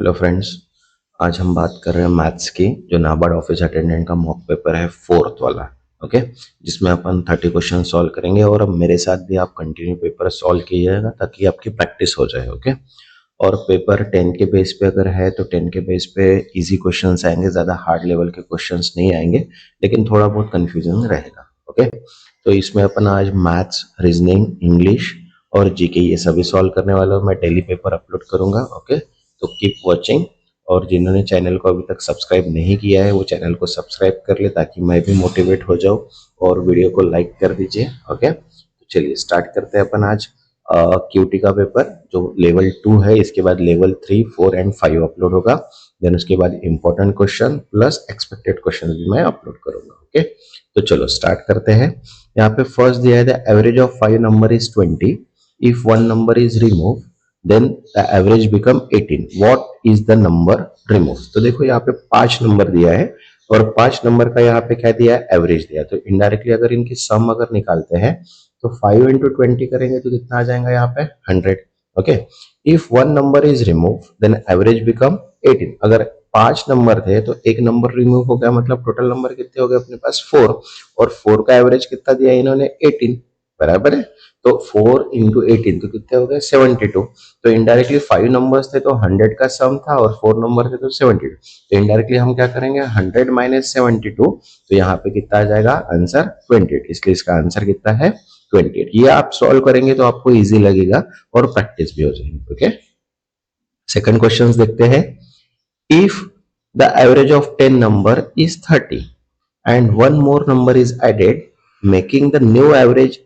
Hello friends, आज हम बात कर रहे हैं मैथ्स की। जो नाबार्ड ऑफिस अटेंडेंट का मॉक पेपर है फोर्थ वाला, ओके, जिसमें अपन 30 क्वेश्चन सॉल्व करेंगे। और अब मेरे साथ भी आप कंटिन्यू पेपर सॉल्व कीजिएगा ताकि आपकी प्रैक्टिस हो जाए, ओके। और पेपर 10 के बेस पे अगर है तो 10 के बेस पे इजी क्वेश्चंस आएंगे, ज़्यादा हार्ड लेवल के क्वेश्चंस नहीं आएंगे, लेकिन थोड़ा बहुत कन्फ्यूजन रहेगा, ओके। तो इसमें अपन आज मैथ्स, रीजनिंग, इंग्लिश और जीके ये सभी सॉल्व करने वाला हूँ। मैं डेली पेपर अपलोड करूंगा, ओके। तो कीप वॉचिंग। और जिन्होंने चैनल को अभी तक सब्सक्राइब नहीं किया है वो चैनल को सब्सक्राइब कर ले ताकि मैं भी मोटिवेट हो जाऊं। और वीडियो को लाइक कर दीजिए, ओके। तो चलिए स्टार्ट करते हैं अपन आज क्यूटी का पेपर जो लेवल 2 है। इसके बाद लेवल 3, 4 एंड 5 अपलोड होगा। देन उसके बाद important question plus expected question भी मैं अपलोड करूंगा, ओके। तो चलो स्टार्ट करते हैं। यहाँ पे फर्स्ट दिया है the average of 5 number is 20 if one number is remove then the average become 18, what is the number remove. तो देखो यहाँ पे 5 नंबर दिया है और 5 नंबर का यहाँ पे क्या दिया है, एवरेज दिया है। तो इनडायरेक्टली अगर इनकी सम अगर निकालते हैं तो 5 इंटू 20 करेंगे तो कितना आ जाएगा यहाँ पे 100, okay. If one number is remove then average become 18। अगर 5 नंबर थे तो एक नंबर रिमूव हो गया, मतलब टोटल नंबर कितने हो गए अपने पास 4, और 4 का एवरेज कितना दिया इन्होंने 18, बराबर है। तो 4 इंटू 18 तो कितने हो गए 72। तो इनडायरेक्टली 5 नंबर्स थे तो 100 का सम था और 4 नंबर थे तो 72। तो इनडायरेक्टली हम क्या करेंगे 100 माइनस 72, तो यहाँ पे कितना आ जाएगा आंसर 28। इसलिए इसका आंसर कितना है 28। ये आप सॉल्व करेंगे तो आपको इजी लगेगा और प्रैक्टिस भी हो जाएगी, ओके। सेकंड क्वेश्चन देखते हैं। If the average of 10 number is 30 and one more number is added making the new average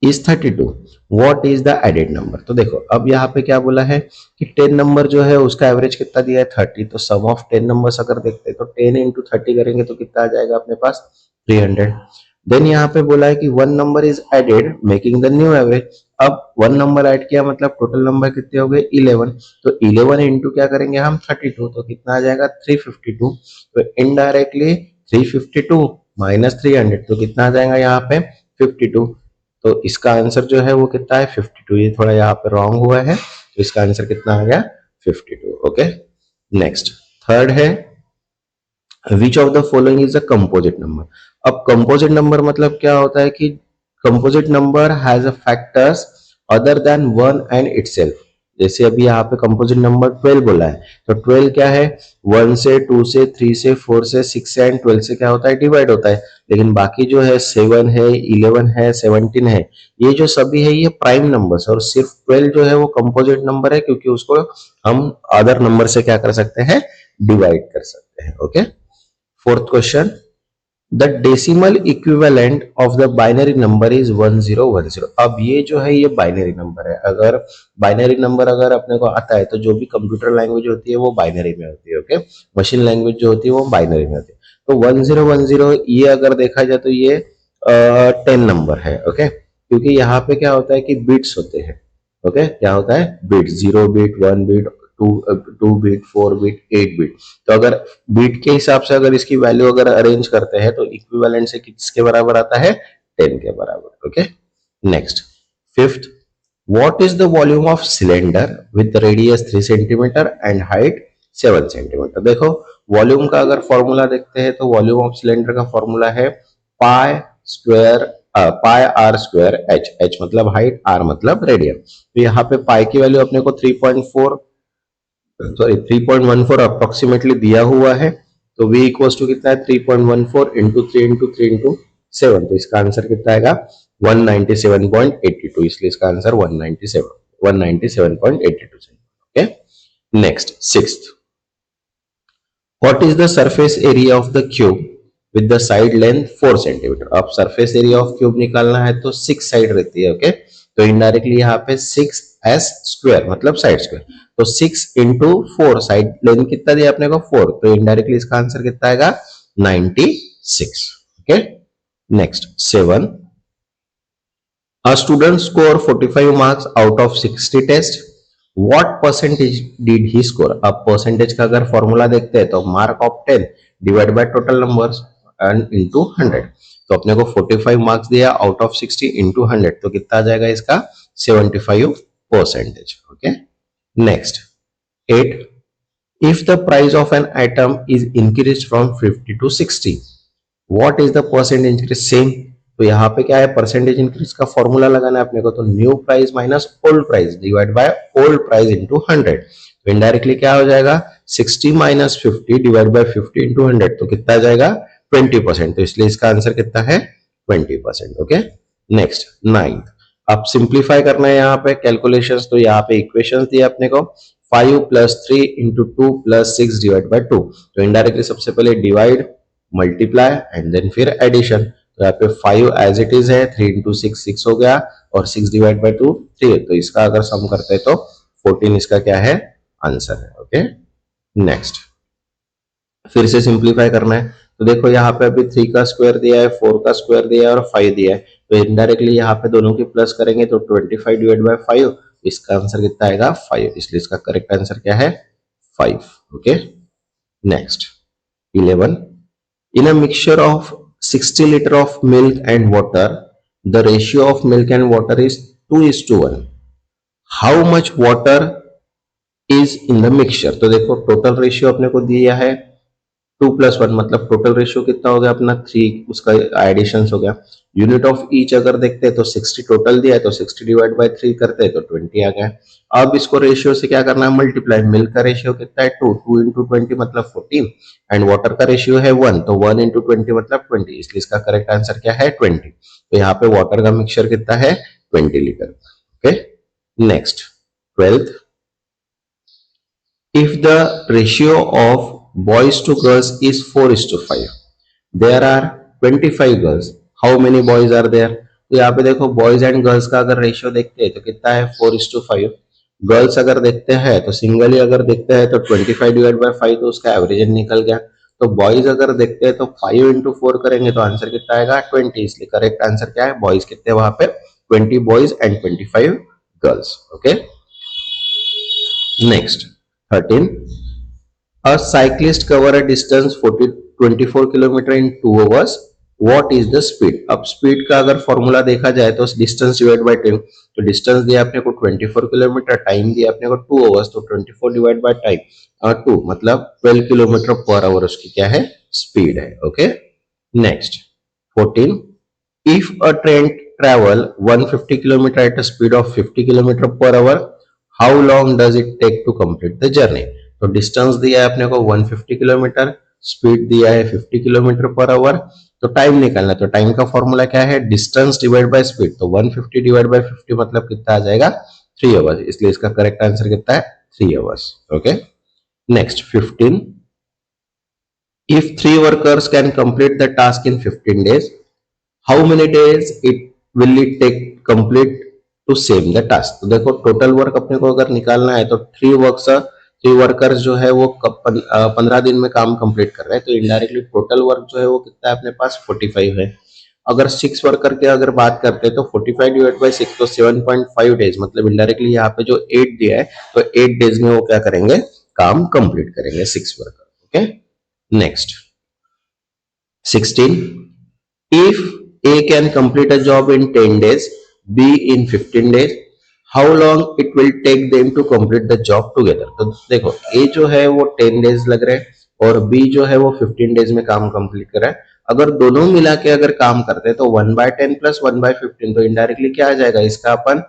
is 32, what is the added number। तो देखो अब यहाँ पे क्या बोला है कि 10 नंबर जो है उसका एवरेज कितना दिया है 30। तो सम ऑफ 10 नंबर्स अगर देखते हैं तो 10 इंटू 30 करेंगे तो कितना आ जाएगा अपने पास 300। देन यहाँ पे बोला है कि one number is added making the new average. अब वन नंबर ऐड किया मतलब टोटल नंबर कितने हो गए 11। तो 11 इंटू क्या करेंगे हम 32, तो कितना आ जाएगा 352। तो इनडायरेक्टली 352 माइनस 300 तो कितना आ जाएगा यहाँ पे 52। तो इसका आंसर जो है वो कितना है 52। ये थोड़ा यहाँ पे रॉन्ग हुआ है, तो इसका आंसर कितना आ गया 52, ओके। नेक्स्ट थर्ड है which of the following is a composite number. अब कंपोजिट नंबर मतलब क्या होता है कि composite number has a factors other than 1 and itself. जैसे अभी यहाँ पे कंपोजिट नंबर 12 बोला है, तो 12 क्या है 1 से 2 से 3 से 4 से 6 से एंड 12 से क्या होता है डिवाइड होता है। लेकिन बाकी जो है 7 है 11 है 17 है, ये जो सभी है ये प्राइम नंबर्स, और सिर्फ 12 जो है वो कंपोजिट नंबर है क्योंकि उसको हम अदर नंबर से क्या कर सकते हैं डिवाइड कर सकते हैं, okay. Fourth question the decimal equivalent of the binary number is 1010। अब ये जो है ये बाइनरी नंबर है। अगर बाइनरी नंबर अगर अपने को आता है तो जो भी कंप्यूटर लैंग्वेज होती है वो बाइनरी में होती है, ओके। मशीन लैंग्वेज जो होती है वो बाइनरी में होती है। तो 1010 ये अगर देखा जाए तो ये 10 नंबर है, ओके। क्योंकि यहाँ पे क्या होता है कि बिट्स होते हैं, ओके। क्या होता है bit, 0 bit 1 bit 2 bit 4 bit 8 bit. तो अगर बीट के हिसाब से अगर इसकी वैल्यू अगर अरेंज करते हैं तो इक्विवेलेंट से किसके बराबर आता है 10 के बराबर, okay. Next fifth what is the volume of cylinder with radius 3 centimetre and height 7 centimetre. देखो वॉल्यूम का अगर फॉर्मूला देखते हैं तो वॉल्यूम ऑफ सिलेंडर का फॉर्मूला है pi square pi r square h, h मतलब हाइट, आर मतलब रेडियस। तो यहाँ पे पाई की वैल्यू अपने को 3.14 अप्रोक्सीमेटली दिया हुआ है। तो v इक्वल्स टू कितना है 3.14 इंटू 3 इंटू 3 इंटू 7। तो इसका आंसर कितना आएगा 197.82। इसलिए इसका answer 197.82। Okay. Next sixth what is the surface area of the cube with the side length 4 centimetre. अब सरफेस एरिया ऑफ क्यूब निकालना है तो 6 साइड रहती है, ओके। तो इनडायरेक्टली यहाँ पे 6s स्क्वायर मतलब साइड स्क्वायर। तो 6 इंटू 4 साइड लेंथ कितना दिया अपने को 4, तो इनडायरेक्टली इसका आंसर कितना आएगा 96, okay. Next 7 a student score 45 marks out of 60 test, what percentage did he score। अब परसेंटेज का अगर फॉर्मूला देखते हैं तो mark of 10 divide by total numbers and into 100। तो अपने को 45 मार्क्स दिया आउट ऑफ 60 इनटू 100, तो कितना आ जाएगा इसका 75 percentage, okay. Next 8 If the price of an item is increased from 50 to 60, what is the percent increase same. तो यहाँ पे क्या है, परसेंटेज इंक्रीज का फॉर्मूला लगाना है अपने को, तो new price minus old price divide by old price into 100। तो इनडायरेक्टली क्या हो जाएगा, 60 माइनस 50 डिवाइड बाय 50 इंटू 100, तो कितना आ जाएगा 20%। तो इसलिए इसका आंसर कितना है 20%। ओके, नेक्स्ट 9th, अब सिंप्लीफाई करना है यहाँ पे कैलकुलेशंस। तो यहाँ पे इक्वेशंस दिया अपने को 5 plus 3 into 2 plus 6 divide by 2। तो इनडायरेक्टली सबसे पहले डिवाइड, मल्टीप्लाई एंड देन फिर एडिशन। तो यहाँ पे 5 एज इट इज है, 3 इंटू 6 6 हो गया, और 6 डिवाइड बाय 2 3। तो इसका अगर सम करते हैं तो 14 इसका क्या है आंसर है। ओके, नेक्स्ट फिर से सिंप्लीफाई करना है। तो देखो यहाँ पे अभी 3 का स्क्वायर दिया है, 4 का स्क्वायर दिया है और 5 दिया है। तो इनडायरेक्टली यहाँ पे दोनों की प्लस करेंगे तो 25 डिवाइड बाय 5, इसका आंसर कितना आएगा 5। इसलिए इसका करेक्ट आंसर क्या है 5। Okay, next 11, in a mixture of 60 liter of milk and water, the ratio of milk and water is 2:1. How much water is in the mixture? तो देखो टोटल रेशियो अपने को दिया है 2+1, मतलब टोटल रेशियो कितना हो गया अपना 3, उसका एडिशन हो गया। यूनिट ऑफ ईच अगर देखते हैं तो 60 टोटल दिया है, तो 60 डिवाइड बाय 3 करते हैं तो 20 आ गया। अब इसको रेशियो से क्या करना है, मल्टीप्लाई। मिल्क का रेशियो कितना है 2, 2 इंटू 20 मतलब 14, एंड वाटर का रेशियो है 1, तो 1 इंटू 20 मतलब 20। इसलिए इसका करेक्ट आंसर क्या है 20। तो यहाँ पे वाटर का मिक्सचर कितना है 20 litre. Okay, next 12th, if the ratio of boys to girls is 4:5, there are 25 girls, how many boys are there? तो यहाँ पे देखो बॉयज एंड गर्ल्स का अगर रेशियो देखते हैं तो कितना है 4:5। गर्ल्स अगर देखते हैं तो सिंगली अगर देखते हैं तो 25 डिवाइड बाय 5, तो उसका एवरेज निकल गया। तो बॉयज अगर देखते हैं तो 5 इंटू 4 करेंगे तो आंसर कितना आएगा 20। इसलिए करेक्ट आंसर क्या है, बॉयज कितने वहां पे 20 boys and 25 girls. Okay, next 13, a cyclist cover a distance 24 kilometre in 2 hours, what is the speed? अब स्पीड का अगर फॉर्मूला देखा जाए तो डिस्टेंस डिवाइड बाय टाइम। तो डिस्टेंस दिया अपने को 24 किलोमीटर, टाइम दिया अपने को 2 आवर्स, तो 24 डिवाइड बाय टाइम 2 मतलब 12 किलोमीटर पर आवर उसकी क्या है स्पीड है। Okay, next 14, if a train travel 150 kilometer at a speed of 50 kilometer per hour, how long does it take to complete the journey? तो distance दिया है अपने को 150 किलोमीटर, स्पीड दिया है 50 किलोमीटर पर आवर, तो टाइम निकालना। तो टाइम का फॉर्मूला क्या है, डिस्टेंस डिवाइड बाय स्पीड। तो 150 डिवाइड बाय 50 मतलब कितना आ जाएगा 3 आवर्स। इसलिए इसका करेक्ट आंसर कितना है 3 hours. Okay, next 15, if 3 workers can complete the task in 15 days, how many days it will it take complete to same the task? तो देखो टोटल वर्क अपने को अगर निकालना है तो 3 वर्कर्स जो है वो 15 दिन में काम कंप्लीट कर रहे हैं। तो इनडायरेक्टली टोटल वर्क जो है वो कितना है अपने पास 45 है। अगर 6 वर्कर की अगर बात करते हैं तो 45 डिवाइड बाय 6 तो 7.5 डेज, मतलब इनडायरेक्टली यहाँ पे जो 8 दिया है तो 8 डेज में वो क्या करेंगे काम कंप्लीट करेंगे 6 worker. Okay, next 16, if A can complete a job in 10 days, B in 15 days, how long it will take them to complete the job together? तो देखो A जो है वो 10 डेज लग रहे हैं और B जो है वो 15 डेज में काम कंप्लीट कर रहा है। अगर दोनों मिला के अगर काम करते हैं तो 1/10 प्लस 1/15, तो इनडायरेक्टली क्या आ जाएगा, इसका अपन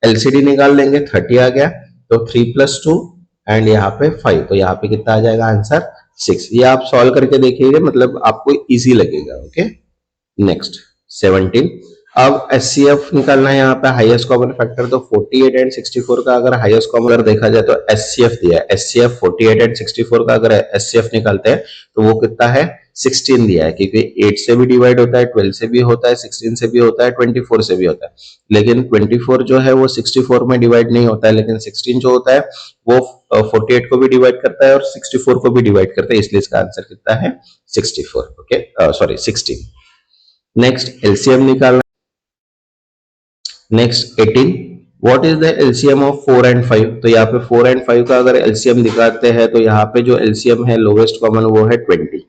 एलसीडी निकाल लेंगे, 30 आ गया, तो 3 + 2 एंड यहाँ पे 5, तो यहाँ पे कितना आ जाएगा आंसर 6। ये आप सॉल्व करके देखिएगा, मतलब आपको इजी लगेगा। ओके, नेक्स्ट 17, अब एचसीएफ निकालना है यहाँ पे हाईएस्ट कॉमन फैक्टर। तो 48 एंड 64 का अगर हाईएस्ट कॉमन अगर देखा जाए तो एचसीएफ दिया है, एचसीएफ 48 एंड 64 का अगर एचसीएफ निकालते हैं तो वो कितना है 16 दिया है, क्योंकि 8 से भी डिवाइड होता है, 12 से भी होता है, 16 से भी होता है, 24 से भी होता है। लेकिन 24 जो है वो 64 में डिवाइड नहीं होता है, लेकिन 16 जो होता है वो 48 को भी डिवाइड करता है और 64 को भी डिवाइड करता है। इसलिए इसका आंसर कितना है 64। Okay, sorry 16। नेक्स्ट एलसीएम निकालना। Next 18, what is the LCM of 4 and 5? तो यहाँ पे 4 एंड 5 का अगर एलसीएम दिखाते हैं तो यहाँ पे जो एलसीएम है लोवेस्ट कॉमन वो है 20।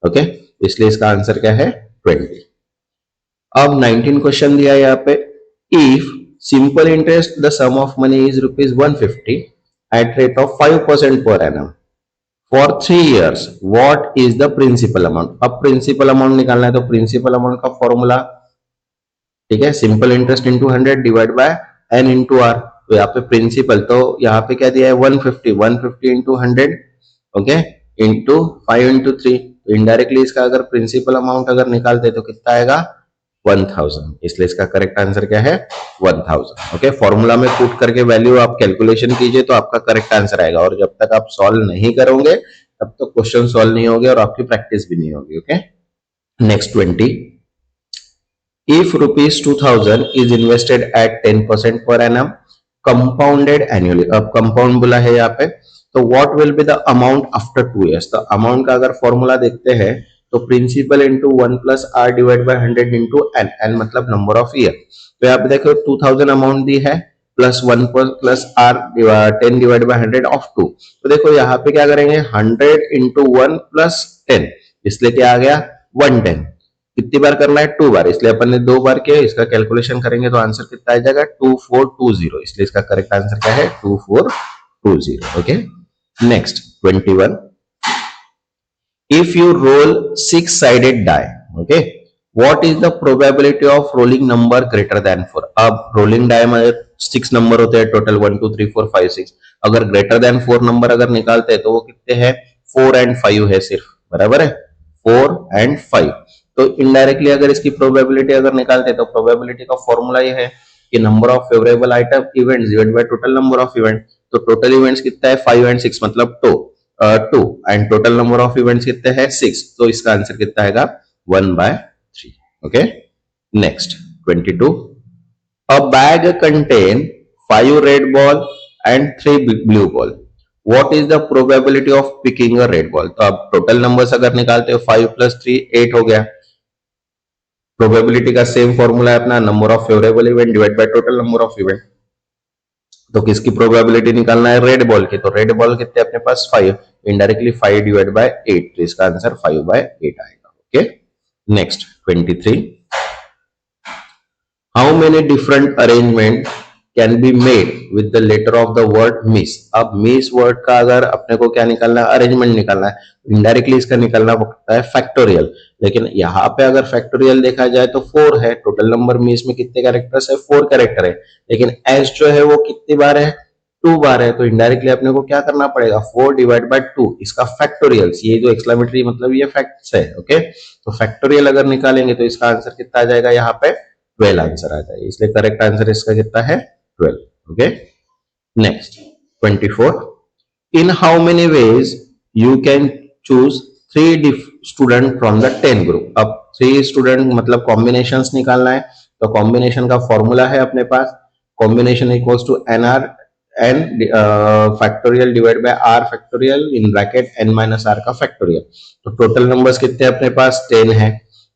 ओके, इसलिए इसका आंसर क्या है 20। अब 19 क्वेश्चन दिया है यहाँ पे, if simple interest the sum of money is ₹150, at rate of 5% per annum for 3 years. What is the principal amount? अब प्रिंसिपल अमाउंट निकालना है तो प्रिंसिपल अमाउंट का फॉर्मूला, ठीक है, simple interest into 100 divide by n into r. तो यहाँ पे प्रिंसिपल, तो यहाँ पे क्या दिया है 150, 150 इंटू 100, ओके, इंटू 5 इंटू 3। तो इनडायरेक्टली इसका अगर प्रिंसिपल अमाउंट अगर निकालते तो कितना आएगा 1000, इसलिए इसका करेक्ट आंसर क्या है 1000। ओके, फॉर्मूला में पुट करके वैल्यू आप कैलकुलेशन कीजिए तो आपका करेक्ट आंसर आएगा, और जब तक आप सॉल्व नहीं करोगे तब तक क्वेश्चन सॉल्व नहीं होगे और आपकी प्रैक्टिस भी नहीं होगी। Okay, next 20, if rupees 2000 is invested at 10% per annum compounded annually, अब कंपाउंड बोला है यहाँ पे, तो what will be the amount after 2 years। तो अमाउंट का अगर फॉर्मूला देखते हैं तो principal into 1+r divide by 100 into n, n मतलब नंबर ऑफ ईयर। तो यहाँ पे देखो 2000 अमाउंट दी है plus 1 plus r 10 divide by 100 of 2। तो देखो यहाँ पे क्या करेंगे 100 इंटू 1 प्लस 10, इसलिए क्या आ गया 110। कितनी बार करना है 2 बार, इसलिए अपन ने 2 बार किया। इसका कैलकुलेशन करेंगे तो आंसर कितना आ जाएगा 2420, इसलिए इसका करेक्ट आंसर क्या है 2420। Okay, next 21, if you roll 6-sided die, okay, what is the probability of rolling number greater than 4। अब रोलिंग डाई में 6 नंबर होते हैं टोटल, 1 2 3 4 5 6, अगर ग्रेटर देन 4 नंबर अगर निकालते हैं तो वो कितने हैं 4 एंड 5 है सिर्फ, बराबर है 4 एंड 5। तो इनडायरेक्टली अगर इसकी प्रोबेबिलिटी अगर निकालते हैं तो प्रोबेबिलिटी का फॉर्मूला ये है कि number of favourable item events divided by total number of event. तो टोटल इवेंट्स कितना है 5 एंड 6 मतलब 2 and total number of events कितने हैं 6, तो इसका आंसर कितना आएगा 1/3। Okay, next 22, a bag contain 5 red ball and 3 blue ball, what is the probability of picking a red ball। तो अब टोटल नंबर्स अगर निकालते हो 5 + 3 8 हो गया। प्रोबेबिलिटी का सेम फॉर्मूला है अपना, number of favourable event divide by total number of event. तो किसकी प्रोबेबिलिटी निकालना है रेड बॉल की, तो रेड बॉल कितने अपने पास 5, इनडायरेक्टली 5 डिवाइड बाय 8, तो इसका आंसर 5/8 आएगा। Okay, next 23, how many different arrangement can be made with the letter of the word miss. अब मिस वर्ड का अगर अपने को क्या निकालना है अरेंजमेंट निकालना है, इनडायरेक्टली इसका निकालना पड़ता है फैक्टोरियल। लेकिन यहाँ पे अगर फैक्टोरियल देखा जाए तो 4 है, टोटल नंबर मिस में कितने कैरेक्टर्स है 4 कैरेक्टर है, लेकिन एस जो है वो कितनी बार है 2 बार है। तो इनडायरेक्टली अपने को क्या करना पड़ेगा 4 डिवाइड बाय 2, इसका फैक्टोरियल्स, ये जो एक्सक्लेमेटरी मतलब ये फैक्ट्स है। ओके, तो फैक्टोरियल अगर निकालेंगे तो इसका आंसर कितना आ जाएगा यहाँ पे 12 आंसर आ जाएगा, इसलिए करेक्ट आंसर इसका कितना है 12। Okay, next 24, in how many ways you can choose 3 student from the 10 group। अब 3 स्टूडेंट मतलब कॉम्बिनेशंस निकालना है, तो कॉम्बिनेशन का फॉर्मूला है अपने पास, combination equals to nr n factorial divide by r factorial in bracket n minus r का फैक्टोरियल। तो टोटल नंबर्स कितने अपने पास 10 है,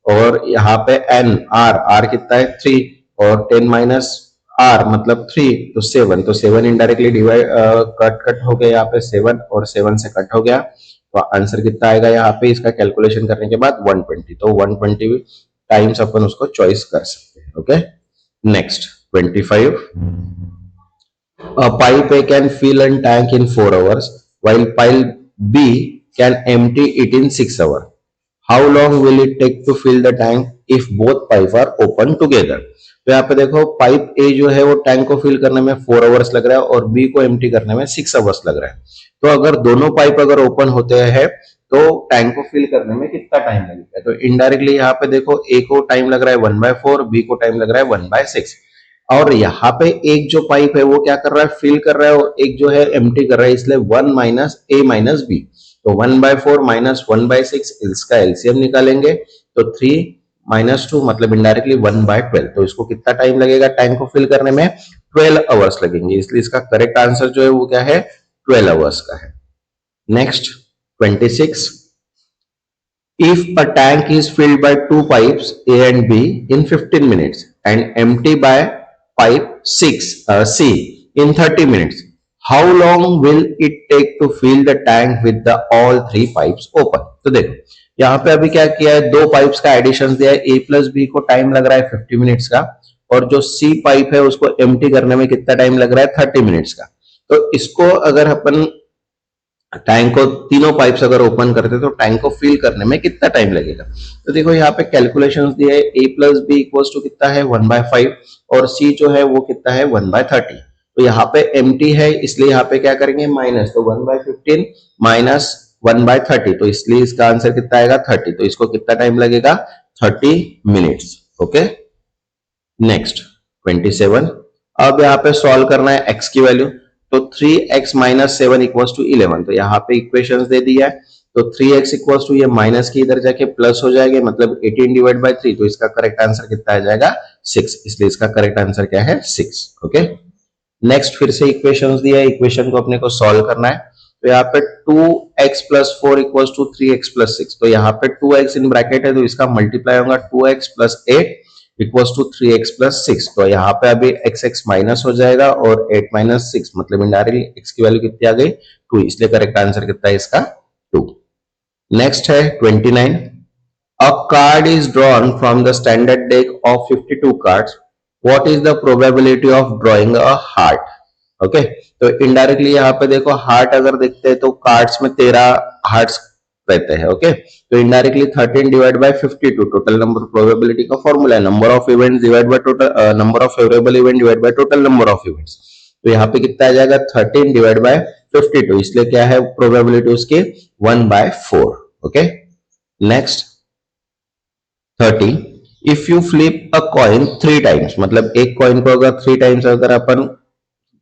और यहाँ पे n r कितना है 3, और 10 माइनस r मतलब 3 तो 7, तो 7 इनडायरेक्टली डिवाइड कट हो गया यहाँ पे 7 और 7 से कट हो गया, तो आंसर कितना आएगा यहाँ पे इसका कैलकुलेशन करने के बाद 120। तो 120 टाइम्स अपन उसको चॉइस कर सकते हैं। Okay, next 25, a pipe A can fill a tank in 4 hours while pipe B can empty it in 6 hours, how long will it take to fill the tank if both pipe are open together। तो यहाँ पे देखो pipe ए जो है वो tank को fill करने में 4 आवर्स लग रहा है और बी को एम्प्टी करने में 6 आवर्स लग रहा है। तो अगर दोनों पाइप अगर ओपन होते हैं तो टैंक को फिल करने में कितना टाइम लगेगा, तो इनडायरेक्टली यहाँ पे देखो ए को टाइम लग रहा है 1/4, बी को टाइम लग रहा है 1/6, और यहाँ पे एक जो पाइप है वो क्या कर रहा है फिल कर रहा है और एक जो है एम्प्टी कर रहा है, इसलिए 1 माइनस ए माइनस बी। तो 1/4 माइनस 1/6 इसका एलसीएम निकालेंगे तो 3 माइनस 2 मतलब इनडायरेक्टली 1/12। तो इसको कितना टाइम लगेगा टैंक को फिल करने में 12 आवर्स लगेंगे, इसलिए इसका करेक्ट आंसर जो है वो क्या है 12 आवर्स का है। Next 26, if a tank is filled by 2 pipes A and B in 15 minutes and empty by pipe 6 C in 30 minutes, how long will it take to fill the tank with the all 3 pipes open। तो देखो यहाँ पे अभी क्या किया है 2 pipes का addition दिया है, A प्लस बी को टाइम लग रहा है 50 मिनट्स का, और जो C पाइप है उसको एम्प्टी करने में कितना टाइम लग रहा है 30 मिनट्स का। तो इसको अगर अपन टैंक को तीनों पाइप्स अगर ओपन करते तो टैंक को फिल करने में कितना टाइम लगेगा। तो देखो यहाँ पे कैलकुलेशंस दिए, a plus b equals to कितना है 1/5 और c जो है वो कितना है 1/30। तो यहाँ पे एम्प्टी है इसलिए यहाँ पे क्या करेंगे माइनस, तो 1/15 माइनस 1/30, तो इसलिए इसका आंसर कितना आएगा 30। तो इसको कितना टाइम लगेगा 30 मिनट्स। Okay, next 27। अब यहाँ पे सॉल्व करना है x की वैल्यू, तो 3x माइनस 7 इक्वल्स टू 11। तो यहाँ पे इक्वेशंस दे दिया है, तो 3x इक्वल्स टू ये माइनस की इधर जाके प्लस हो जाएगा, मतलब 18 डिवाइड बाय 3। तो इसका करेक्ट आंसर कितना आ जाएगा 6, इसलिए इसका करेक्ट आंसर क्या है 6। ओके, नेक्स्ट फिर से इक्वेशंस दिया है, इक्वेशन को अपने को सॉल्व करना है। तो यहाँ पे 2x plus 4 equals to 3x plus 6। तो यहाँ पे 2x इन ब्रैकेट है तो इसका मल्टीप्लाई होगा 2x plus 8 equals to 3x plus 6। तो यहाँ पे अभी x माइनस हो जाएगा और 8 माइनस 6 मतलब इनडायरेक्टली x की वैल्यू कितनी आ गई 2, इसलिए करेक्ट आंसर कितना है इसका 2। नेक्स्ट है 29। A card is drawn from the standard deck of 52 cards. What is the probability of drawing a heart? Okay, तो इनडायरेक्टली यहाँ पे देखो हार्ट अगर देखते हैं तो कार्ड्स में 13 हार्ट्स रहते हैं। ओके, तो indirectly 13 divide by 52 total number probability का फॉर्मूला है, number of events divide by total number of favourable event divide by total number of events. तो यहाँ पे कितना आ जाएगा 13 डिवाइड बाय 52, इसलिए क्या है प्रोबेबिलिटी उसकी 1/4। Okay, next 30। If you flip a coin 3 times, मतलब एक कॉइन को अगर 3 टाइम्स अगर अपन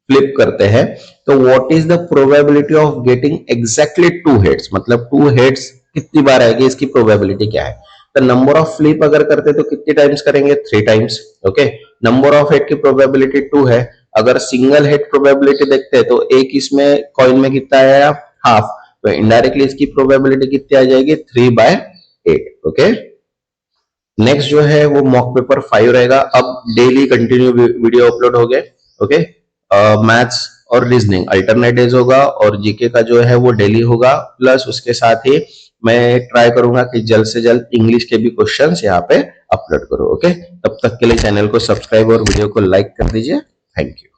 फ्लिप करते हैं तो what is the probability of getting exactly 2 heads, मतलब 2 हेड्स कितनी बार आएगी इसकी प्रोबेबिलिटी क्या है। तो नंबर ऑफ फ्लिप अगर करते तो कितनी टाइम्स करेंगे 3 times. Okay, number of head की प्रोबेबिलिटी 2 है, अगर सिंगल हेड प्रोबेबिलिटी देखते हैं तो एक इसमें कॉइन में कितना आया हाफ, तो इनडायरेक्टली इसकी प्रोबेबिलिटी कितनी आ जाएगी 3/8। ओके, नेक्स्ट जो है वो मॉक पेपर 5 रहेगा। अब डेली कंटिन्यू वीडियो अपलोड हो गए। ओके, मैथ्स और रीजनिंग अल्टरनेट डेज होगा और जीके का जो है वो डेली होगा, प्लस उसके साथ ही मैं ट्राई करूंगा कि जल्द से जल्द इंग्लिश के भी क्वेश्चंस यहाँ पे अपलोड करूं। ओके, तब तक के लिए चैनल को सब्सक्राइब और वीडियो को लाइक कर दीजिए। Thank you.